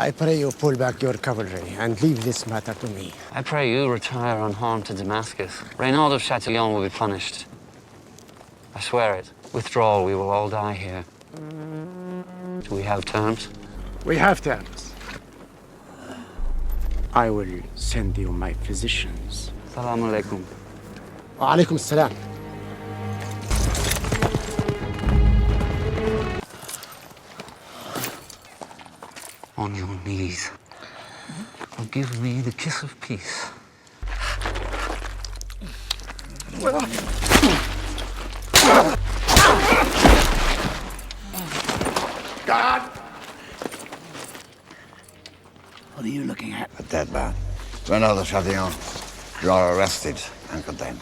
I pray you pull back your cavalry and leave this matter to me. I pray you retire unharmed to Damascus. Reynald of Chatillon will be punished. I swear it. Withdraw, we will all die here. Do we have terms? We have terms. I will send you my physicians. Assalamu alaikum. Wa alaikum assalam. On your knees. Give me the kiss of peace. God! What are you looking at? A dead man. Reynald of Chatillon. You are arrested and condemned.